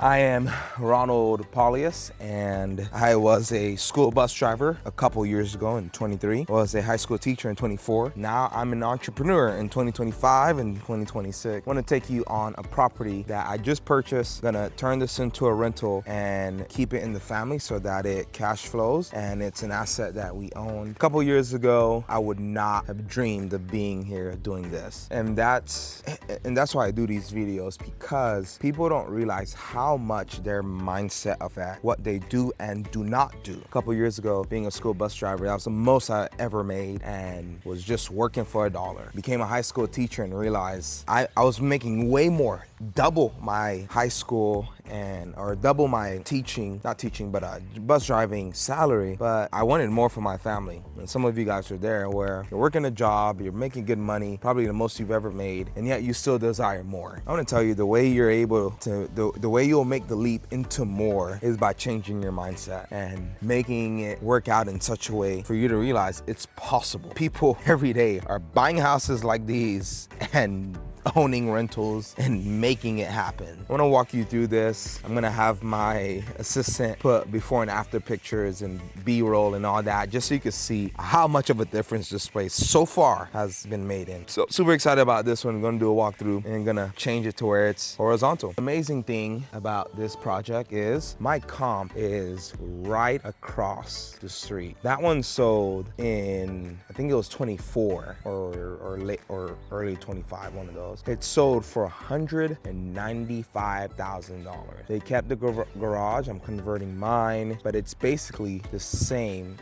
I am Ronald Paulius, and I was a school bus driver a couple years ago in 23. I was a high school teacher in 24. Now I'm an entrepreneur in 2025 and 2026. I want to take you on a property that I just purchased. Gonna turn this into a rental and keep it in the family so that it cash flows, and it's an asset that we own. A couple years ago, I would not have dreamed of being here doing this. And that's why I do these videos, because people don't realize how much their mindset of that, what they do and do not do. A couple years ago, being a school bus driver, that was the most I ever made, and was just working for $1. Became a high school teacher and realized I was making way more, double my high school or double my bus driving salary, but I wanted more for my family. And some of you guys are there where you're working a job, you're making good money, probably the most you've ever made, and yet you still desire more. I want to tell you, the way you're able to, the way you'll make the leap into more is by changing your mindset and making it work out in such a way for you to realize it's possible. People every day are buying houses like these and owning rentals and making it happen. I want to walk you through this. I'm gonna have my assistant put before and after pictures and B-roll and all that, just so you can see how much of a difference this place so far has been made in. So super excited about this one. I'm gonna do a walkthrough and gonna change it to where it's horizontal. The amazing thing about this project is my comp is right across the street. That one sold in, I think it was 24 or late or early 25, one of those. It sold for $195,000. They kept the garage. I'm converting mine, but it's basically the same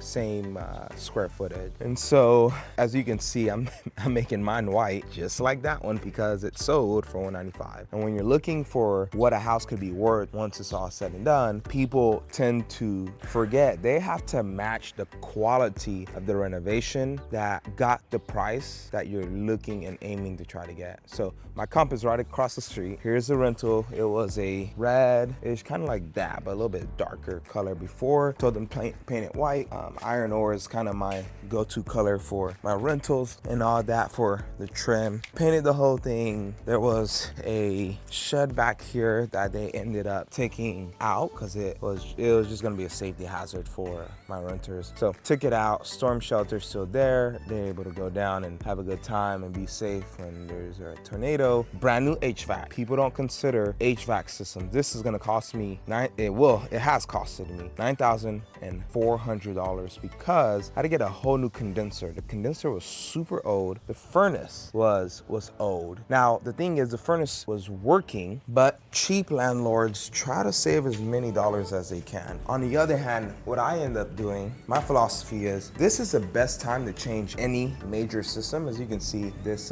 square footage. And so, as you can see, I'm making mine white, just like that one, because it sold for $195,000. And when you're looking for what a house could be worth once it's all said and done, people tend to forget they have to match the quality of the renovation that got the price that you're looking and aiming to try to get. So my comp is right across the street. Here's the rental. It was a red, it's kind of like that, but a little bit darker color before. Told them paint it white. Iron ore is kind of my go-to color for my rentals and all that for the trim. Painted the whole thing. There was a shed back here that they ended up taking out because it was just gonna be a safety hazard for my renters. So took it out. Storm shelter still there. They're able to go down and have a good time and be safe when there's a tornado. Brand new HVAC. People don't consider HVAC systems. This is gonna cost me it has costed me $9,400 because I had to get a whole new condenser. The condenser was super old. The furnace was old. Now the thing is, the furnace was working, but cheap landlords try to save as many dollars as they can. On the other hand, what I end up doing, my philosophy is, this is the best time to change any major system. As you can see, this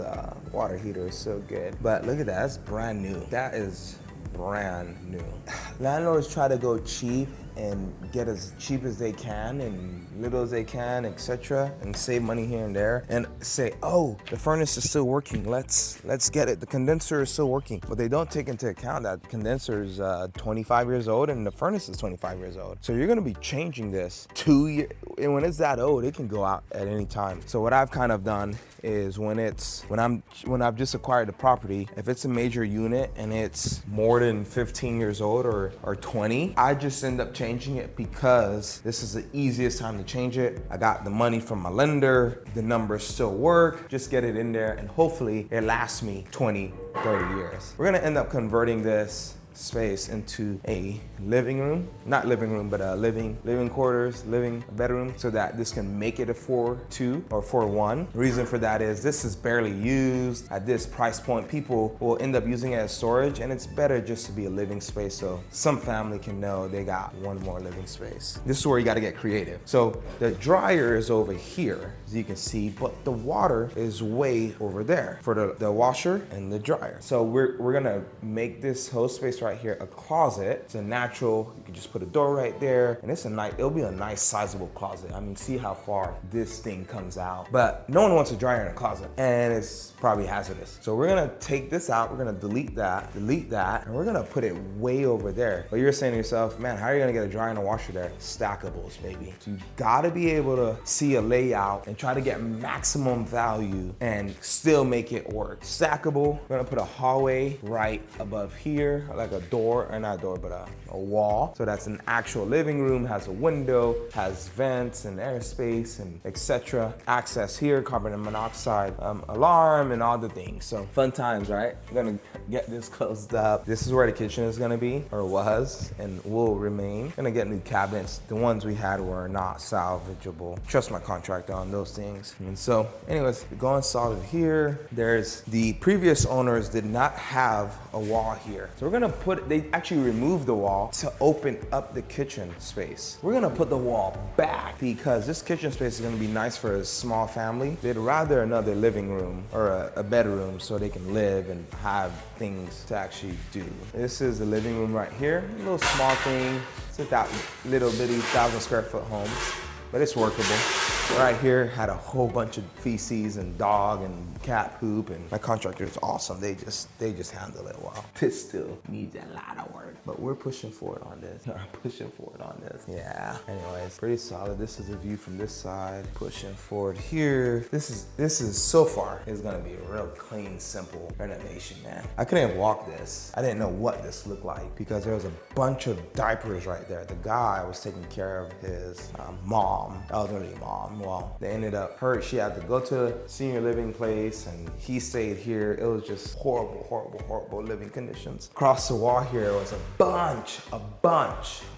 water heater is so good, but look at that, that's brand new. That is brand new. Landlords try to go cheap and get as cheap as they can and little as they can, etc., and save money here and there, and say, oh, the furnace is still working, let's get it. The condenser is still working, but they don't take into account that the condenser is 25 years old and the furnace is 25 years old. So you're gonna be changing this 2 years, and when it's that old, it can go out at any time. So what I've kind of done is when I've just acquired the property, if it's a major unit and it's more than 15 years old or 20, I just end up changing it because this is the easiest time to change it. I got the money from my lender, the numbers still work, just get it in there and hopefully it lasts me 20, 30 years. We're gonna end up converting this space into a living room, not living room, but a living quarters, living bedroom, so that this can make it a 4-2 or 4-1. The reason for that is this is barely used. At this price point, people will end up using it as storage, and it's better just to be a living space so some family can know they got one more living space. This is where you got to get creative. So the dryer is over here, as you can see, but the water is way over there for the washer and the dryer. So we're gonna make this whole space right here a closet. It's a natural, you can just put a door right there, and it'll be a nice sizable closet. I mean, see how far this thing comes out. But no one wants a dryer in a closet, and it's probably hazardous. So we're gonna take this out, we're gonna delete that, and we're gonna put it way over there. But you're saying to yourself, man, how are you gonna get a dryer and a washer there? Stackables, baby. So you gotta be able to see a layout and try to get maximum value and still make it work. Stackable, we're gonna put a hallway right above here, like a door, or not a door, but a wall. So that's an actual living room, has a window, has vents and airspace and etc. Access here, carbon monoxide alarm and all the things. So fun times, right? I'm gonna get this closed up. This is where the kitchen is gonna be, or was, and will remain. Gonna get new cabinets. The ones we had were not salvageable. Trust my contractor on those things. And so anyways, going solid here. There's the previous owners did not have a wall here. So we're gonna put, they actually removed the wall to open up the kitchen space. We're gonna put the wall back because this kitchen space is gonna be nice for a small family. They'd rather another living room or a bedroom so they can live and have things to actually do. This is the living room right here. A little small thing. It's a little bitty 1,000 square foot home, but it's workable. Right here had a whole bunch of feces and dog and cat poop, and my contractor is awesome. They just handle it well. This still needs a lot of work, but we're pushing forward on this. Yeah. Anyways, pretty solid. This is a view from this side. Pushing forward here. This is so far is gonna be a real clean, simple renovation, man. I couldn't walk this. I didn't know what this looked like because there was a bunch of diapers right there. The guy was taking care of his mom, elderly mom. Well, they ended up she had to go to a senior living place and he stayed here. It was just horrible living conditions. Across the wall here was a bunch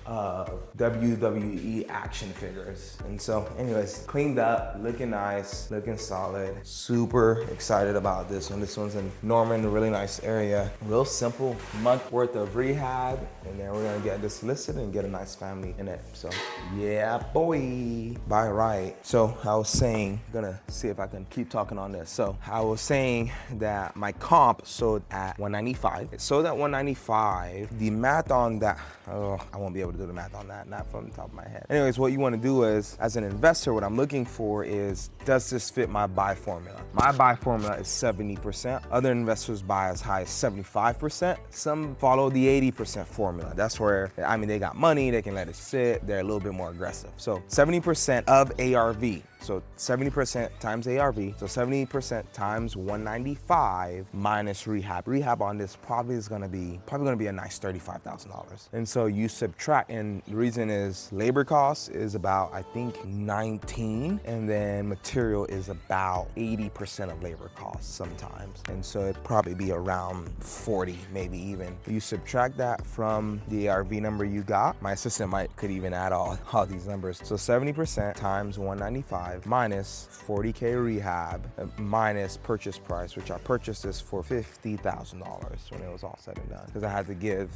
of WWE action figures. And so anyways, cleaned up, looking nice, looking solid. Super excited about this one. This one's in Norman, a really nice area. Real simple, month worth of rehab. And then we're gonna get this listed and get a nice family in it. So yeah, boy, buy right. So I was saying, gonna see if I can keep talking on this. So I was saying that my comp sold at 195. It sold at 195. The math on that, oh, I won't be able to do the math on that, not from the top of my head. Anyways, what you wanna do is, as an investor, what I'm looking for is, does this fit my buy formula? My buy formula is 70%. Other investors buy as high as 75%. Some follow the 80% formula. That's where, I mean, they got money, they can let it sit, they're a little bit more aggressive. So 70% of ARV. So 70% times ARV, so 70% times 195 minus rehab. Rehab on this probably gonna be a nice $35,000. And so you subtract, and the reason is labor cost is about, I think, 19, and then material is about 80% of labor costs sometimes. And so it'd probably be around 40, maybe even. You subtract that from the ARV number you got. My assistant could even add all these numbers. So 70% times 195 minus 40K rehab minus purchase price, which I purchased this for $50,000 when it was all said and done, because I had to give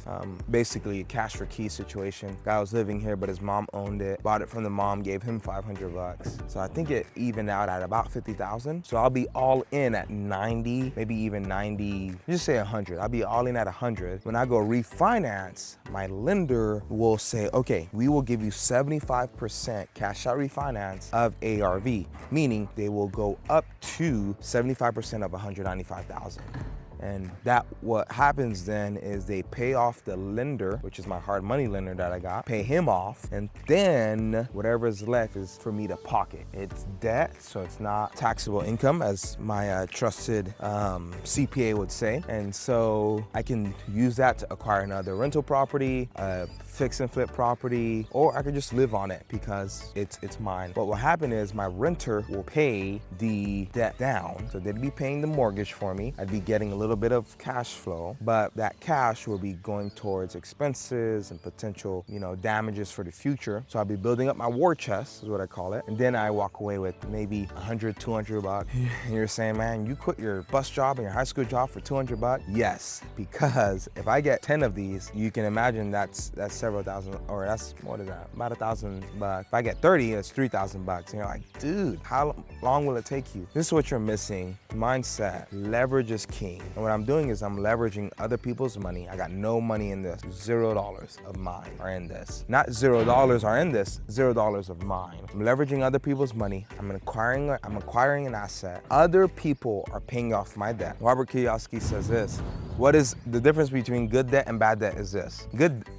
basically a cash for key situation. Guy was living here, but his mom owned it. Bought it from the mom, gave him 500 bucks. So I think it evened out at about 50,000. So I'll be all in at 90, maybe even 90, just say 100. I'll be all in at 100. When I go refinance, my lender will say, okay, we will give you 75% cash out refinance of ARV, meaning they will go up to 75% of 195,000. And that, what happens then is they pay off the lender, which is my hard money lender that I got, pay him off, and then whatever is left is for me to pocket. It's debt, so it's not taxable income, as my trusted CPA would say. And so I can use that to acquire another rental property, fix and flip property, or I could just live on it because it's mine. What will happen is my renter will pay the debt down. So they'd be paying the mortgage for me. I'd be getting a little bit of cash flow, but that cash will be going towards expenses and potential, damages for the future. So I'll be building up my war chest, is what I call it. And then I walk away with maybe 100, 200 bucks. And you're saying, man, you quit your bus job and your high school job for 200 bucks? Yes, because if I get 10 of these, you can imagine that's several thousand, or that's, what is that? About $1,000. If I get 30, it's 3,000 bucks. And you're like, dude, how long will it take you? This is what you're missing. Mindset. Leverage is king. And what I'm doing is I'm leveraging other people's money. I got no money in this. $0 of mine are in this. Not $0 are in this, $0 of mine. I'm leveraging other people's money. I'm acquiring an asset. Other people are paying off my debt. Robert Kiyosaki says this: What is the difference between good debt and bad debt is this.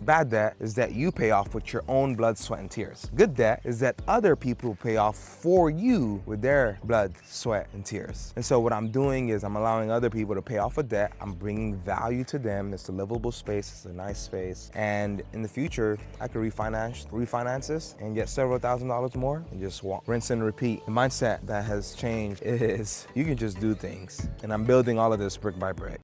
Bad debt is that you pay off with your own blood, sweat, and tears. Good debt is that other people pay off for you with their blood, sweat, and tears. And so what I'm doing is I'm allowing other people to pay off a debt. I'm bringing value to them. It's a livable space. It's a nice space. And in the future, I could refinance this and get several $1,000s more and just rinse and repeat. The mindset that has changed is you can just do things. And I'm building all of this brick by brick.